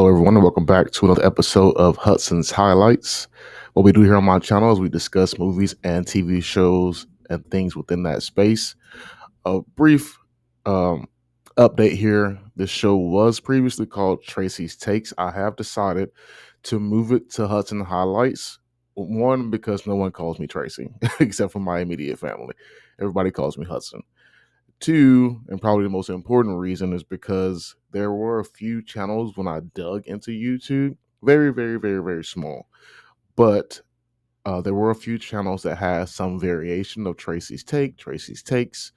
Hello, everyone, and welcome back to another episode of Hudson's Highlights. What we do here on my channel is we discuss movies and TV shows and things within that space. A brief um, update here. This show was previously called Tracy's Takes. I have decided to move it to Hudson Highlights. One, because no one calls me Tracy, except for my immediate family. Everybody calls me Hudson. Two, and probably the most important reason, is because there were a few channels when I dug into YouTube, very, very, very, very small, but there were a few channels that had some variation of Tracy's Take, Tracy's Takes,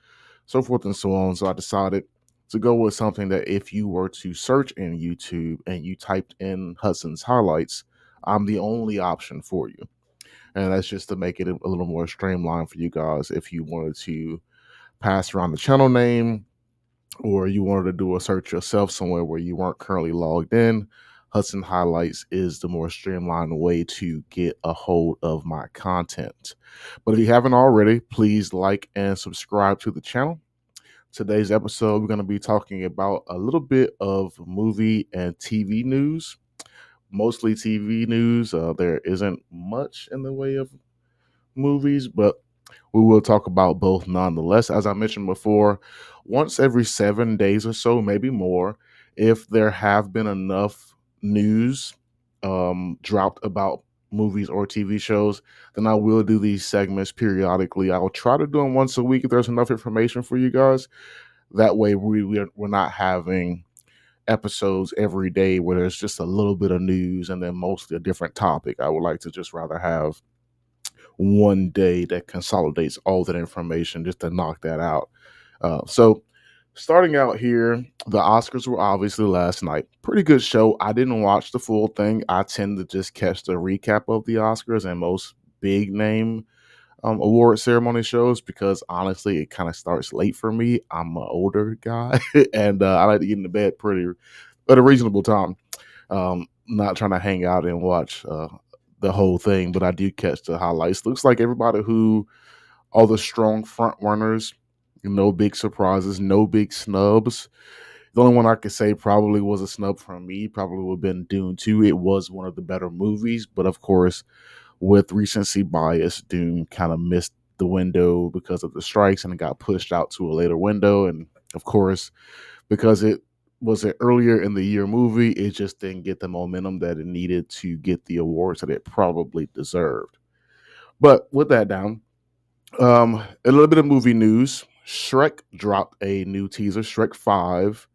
so forth and so on. So I decided to go with something that if you were to search in YouTube and you typed in Hudson's Highlights, I'm the only option for you. And that's just to make it a little more streamlined for you guys if you wanted to pass around the channel name or you wanted to do a search yourself somewhere where you weren't currently logged in. Hudson Highlights is the more streamlined way to get a hold of my content. But if you haven't already, please like and subscribe to the channel. Today's episode, we're going to be talking about a little bit of movie and TV news, mostly TV news. There isn't much in the way of movies, but we will talk about both nonetheless. As I mentioned before, once every 7 days or so, maybe more, if there have been enough news dropped about movies or TV shows, then I will do these segments periodically. I will try to do them once a week if there's enough information for you guys. That way, we're not having episodes every day where there's just a little bit of news and then mostly a different topic. I would like to just rather have one day that consolidates all that information just to knock that out. So, starting out here, the Oscars were obviously last night. Pretty good show. I didn't watch the full thing. I tend to just catch the recap of the Oscars and most big name award ceremony shows because honestly, it kind of starts late for me. I'm an older guy and I like to get into bed pretty at a reasonable time. Not trying to hang out and watch the whole thing, but I do catch the highlights. Looks like everybody who all the strong front runners, no big surprises, no big snubs. The only one I could say probably was a snub from me probably would have been Dune 2. It was one of the better movies, but of course, with recency bias, Dune kind of missed the window because of the strikes and it got pushed out to a later window. And of course, because it was an earlier in the year movie, it just didn't get the momentum that it needed to get the awards that it probably deserved. But with that down, a little bit of movie news. Shrek dropped a new teaser. Shrek 5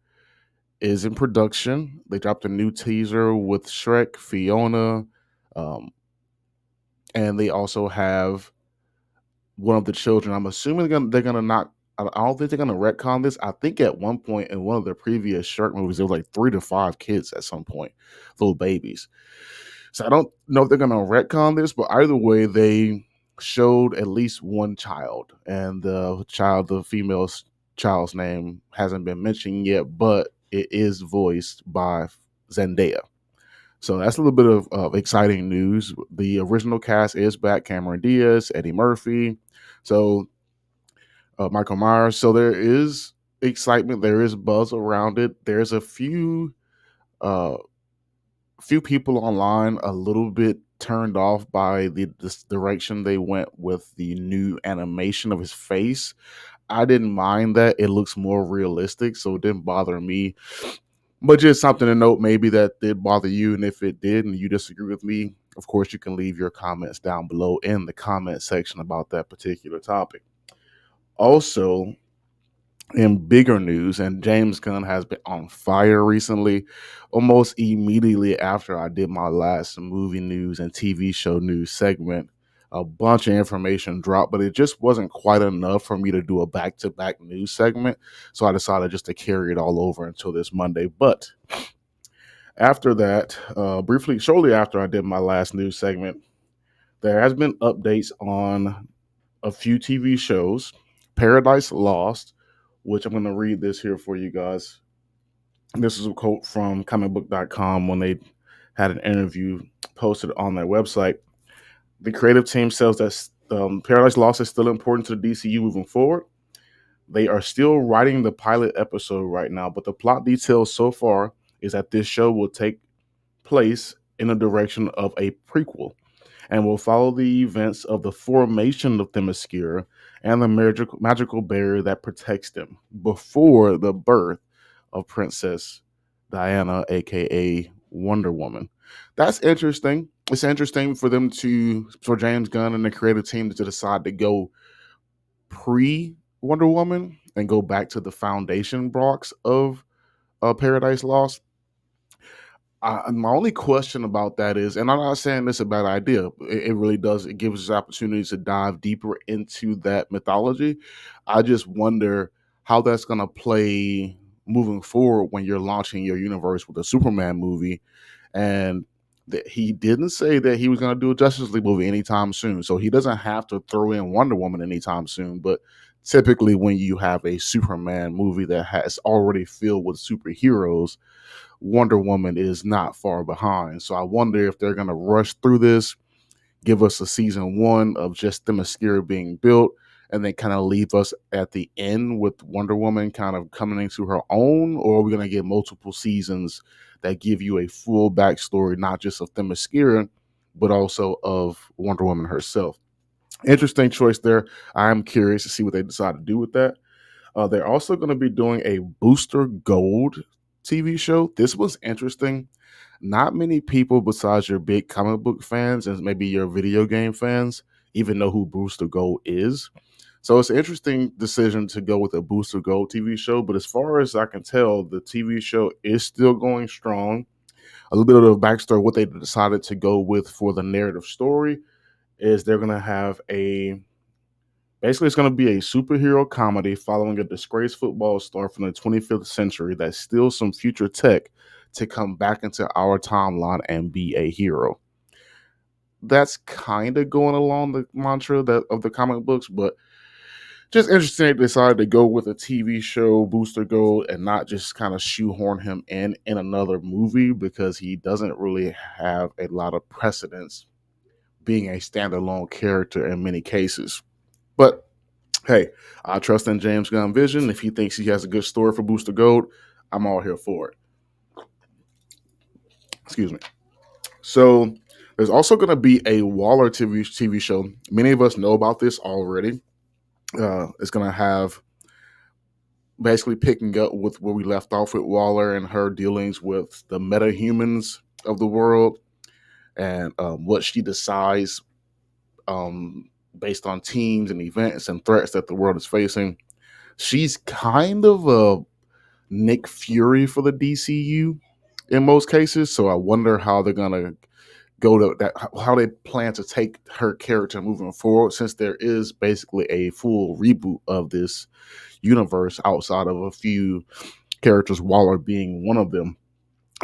is in production. They dropped a new teaser with Shrek, Fiona, um, and they also have one of the children. I'm assuming they're gonna not. I don't think they're gonna retcon this. I think at one point in one of their previous Shrek movies, there was like 3 to 5 kids at some point, little babies. So I don't know if they're gonna retcon this, but either way, they showed at least one child, and the female's child's name hasn't been mentioned yet, but it is voiced by Zendaya. So that's a little bit of exciting news. The original cast is back: Cameron Diaz, Eddie Murphy, so Michael Myers. So there is excitement, there is buzz around it. There's a uh, few people online a little bit turned off by this direction they went with the new animation of his face. I didn't mind that; it looks more realistic, so it didn't bother me. But just something to note, maybe that did bother you, and if it did, and you disagree with me, of course you can leave your comments down below in the comment section about that particular topic. Also, in bigger news, and James Gunn has been on fire recently. Almost immediately after I did my last movie news and TV show news segment, a bunch of information dropped, but it just wasn't quite enough for me to do a back-to-back news segment. So I decided just to carry it all over until this Monday. But after that, shortly after I did my last news segment, there has been updates on a few TV shows. Paradise Lost, which I'm going to read this here for you guys. This is a quote from comicbook.com when they had an interview posted on their website. The creative team says that Paradise Lost is still important to the DCU moving forward. They are still writing the pilot episode right now, but the plot details so far is that this show will take place in the direction of a prequel and will follow the events of the formation of Themyscira and the magical barrier that protects them before the birth of Princess Diana, aka Wonder Woman. That's interesting. It's interesting for for James Gunn and the creative team to decide to go pre Wonder Woman and go back to the foundation blocks of Paradise Lost. My only question about that is, and I'm not saying this is a bad idea. It really does. It gives us opportunities to dive deeper into that mythology. I just wonder how that's going to play moving forward when you're launching your universe with a Superman movie, and that he didn't say that he was going to do a Justice League movie anytime soon, so he doesn't have to throw in Wonder Woman anytime soon. But typically, when you have a Superman movie that has already filled with superheroes, Wonder Woman is not far behind. So I wonder if they're going to rush through this, give us a season one of just Themyscira being built, and then kind of leave us at the end with Wonder Woman kind of coming into her own, or are we going to get multiple seasons that give you a full backstory, not just of Themyscira, but also of Wonder Woman herself? Interesting choice there. I'm curious to see what they decide to do with that. They're also going to be doing a Booster Gold TV show. This was interesting. Not many people, besides your big comic book fans and maybe your video game fans, even know who Booster Gold is. So it's an interesting decision to go with a Booster Gold TV show. But as far as I can tell, the TV show is still going strong. A little bit of the backstory, what they decided to go with for the narrative story is they're going to have a basically, it's going to be a superhero comedy following a disgraced football star from the 25th century that steals some future tech to come back into our timeline and be a hero. That's kind of going along the mantra of the comic books, but just interesting they decided to go with a TV show, Booster Gold, and not just kind of shoehorn him in another movie because he doesn't really have a lot of precedence being a standalone character in many cases. But hey, I trust in James Gunn vision. If he thinks he has a good story for Booster Gold, I'm all here for it. Excuse me. So there's also going to be a Waller TV show. Many of us know about this already. It's going to have basically picking up with where we left off with Waller and her dealings with the metahumans of the world and what she decides based on teams and events and threats that the world is facing. She's kind of a Nick Fury for the DCU in most cases. So I wonder how they're gonna go to that, how they plan to take her character moving forward, since there is basically a full reboot of this universe outside of a few characters, Waller being one of them.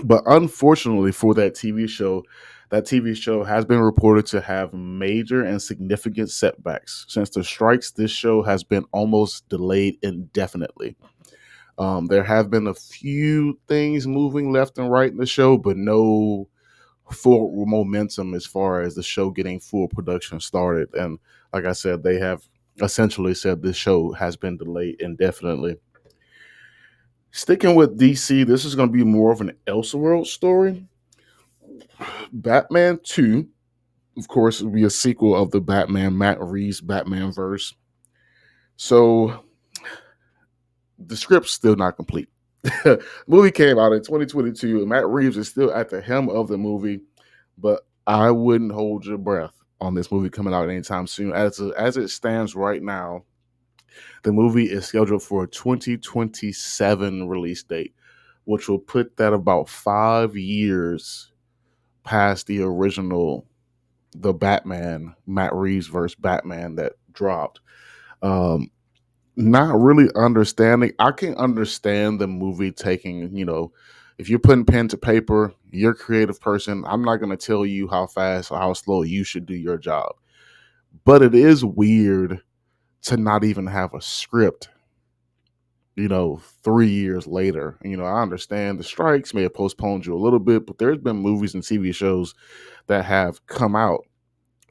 But unfortunately for that TV show has been reported to have major and significant setbacks. Since the strikes, this show has been almost delayed indefinitely. There have been a few things moving left and right in the show, but no full momentum as far as the show getting full production started. And like I said, they have essentially said this show has been delayed indefinitely. Sticking with DC, this is going to be more of an Elseworld story. Batman 2, of course, will be a sequel of the Batman Matt Reeves Batman verse. So the script's still not complete. Movie came out in 2022, and Matt Reeves is still at the helm of the movie, but I wouldn't hold your breath on this movie coming out anytime soon. As it stands right now, the movie is scheduled for a 2027 release date, which will put that about 5 years past the original, the Batman Matt Reeves versus Batman that dropped. Um, Not really understanding. I can understand the movie taking, if you're putting pen to paper, you're a creative person. I'm not going to tell you how fast or how slow you should do your job. But it is weird to not even have a script, 3 years later. I understand the strikes may have postponed you a little bit, but there's been movies and TV shows that have come out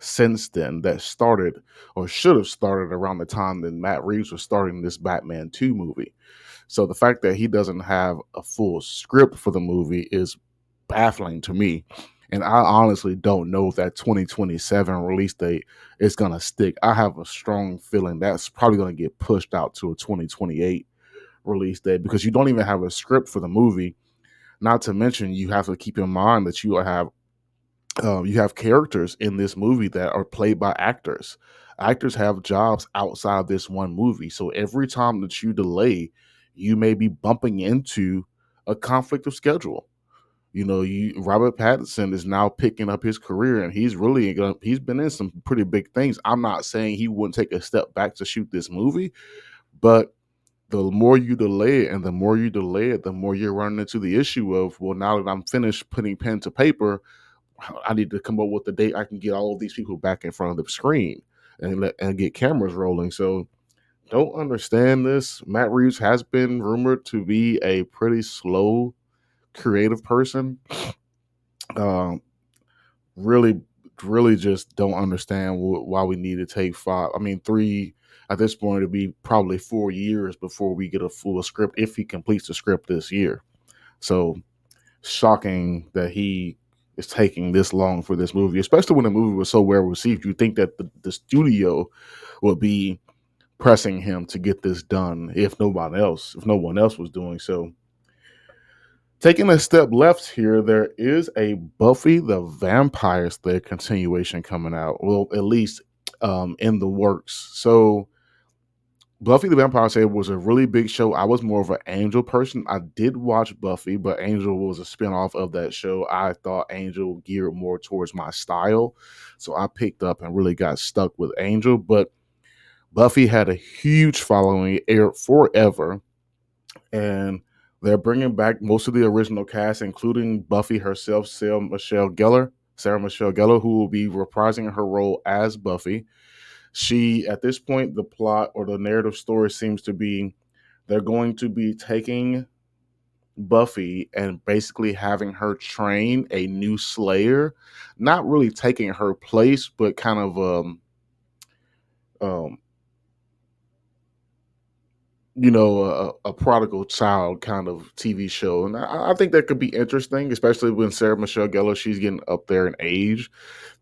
since then that started or should have started around the time that Matt Reeves was starting this Batman 2 movie. So the fact that he doesn't have a full script for the movie is baffling to me. And I honestly don't know if that 2027 release date is going to stick. I have a strong feeling that's probably going to get pushed out to a 2028 release date because you don't even have a script for the movie. Not to mention, you have to keep in mind that you have characters in this movie that are played by actors. Actors have jobs outside of this one movie. So every time that you delay, you may be bumping into a conflict of schedule. You know, you Robert Pattinson is now picking up his career, and he's been in some pretty big things. I'm not saying he wouldn't take a step back to shoot this movie, but the more you delay it and the more you delay it, the more you're running into the issue of, well, now that I'm finished putting pen to paper, I need to come up with the date I can get all of these people back in front of the screen and get cameras rolling. So don't understand this. Matt Reeves has been rumored to be a pretty slow creative person. Um, really, really just don't understand why we need to take five. I mean, three at this point. It'll be probably 4 years before we get a full script if he completes the script this year. So shocking that he is taking this long for this movie, especially when the movie was so well received. You think that the studio would be pressing him to get this done if no one else was doing so. Taking a step left here, there is a Buffy the Vampire Slayer continuation coming out. Well, at least in the works. So Buffy the Vampire Slayer was a really big show. I was more of an Angel person. I did watch Buffy, but Angel was a spinoff of that show. I thought Angel geared more towards my style. So I picked up and really got stuck with Angel. But Buffy had a huge following. It aired forever. And they're bringing back most of the original cast, including Buffy herself, Sarah Michelle Gellar, who will be reprising her role as Buffy. She, at this point, the plot or the narrative story seems to be they're going to be taking Buffy and basically having her train a new Slayer, not really taking her place, but kind of um a prodigal child kind of TV show, and I think that could be interesting, especially when Sarah Michelle Gellar, she's getting up there in age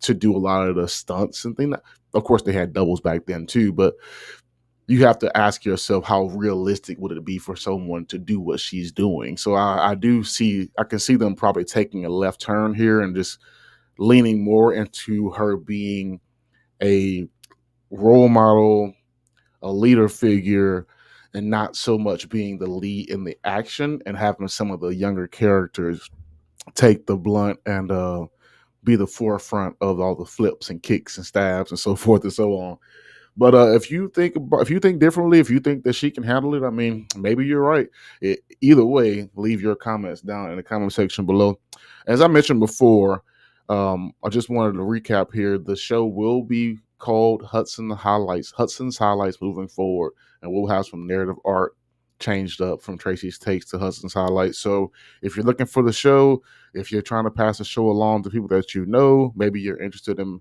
to do a lot of the stunts and things. Of course, they had doubles back then too, but you have to ask yourself how realistic would it be for someone to do what she's doing. So I can see them probably taking a left turn here and just leaning more into her being a role model, a leader figure, and not so much being the lead in the action and having some of the younger characters take the blunt and be the forefront of all the flips and kicks and stabs and so forth and so on. But if you think differently, if you think that she can handle it, I mean, maybe you're right. Either way, leave your comments down in the comment section below. As I mentioned before, I just wanted to recap here. The show will be called Hudson's Highlights moving forward, and we'll have some narrative art changed up from Tracy's Takes to Hudson's Highlights. So if you're looking for the show, if you're trying to pass the show along to people that you know, maybe you're interested in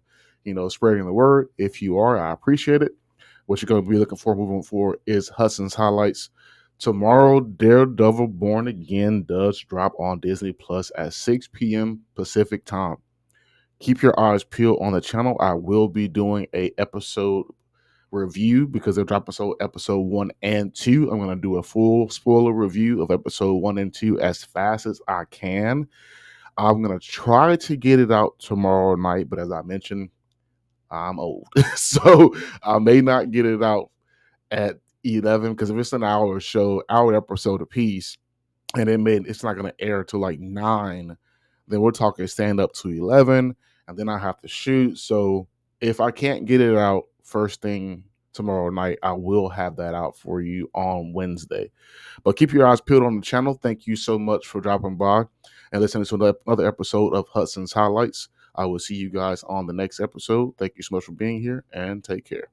spreading the word. If you are, I appreciate it. What you're going to be looking for moving forward is Hudson's Highlights. Tomorrow, Daredevil Born Again does drop on Disney Plus at 6 p.m. Pacific time. Keep your eyes peeled on the channel. I will be doing a episode review because they're dropping episode 1 and 2. I'm going to do a full spoiler review of episode 1 and 2 as fast as I can. I'm going to try to get it out tomorrow night, but as I mentioned, I'm old. So I may not get it out at 11 because if it's an hour episode apiece, and it's not going to air till like 9, then we're talking stand up to 11, and then I have to shoot. So if I can't get it out first thing tomorrow night, I will have that out for you on Wednesday. But keep your eyes peeled on the channel. Thank you so much for dropping by and listening to another episode of Hudson's Highlights. I will see you guys on the next episode. Thank you so much for being here, and take care.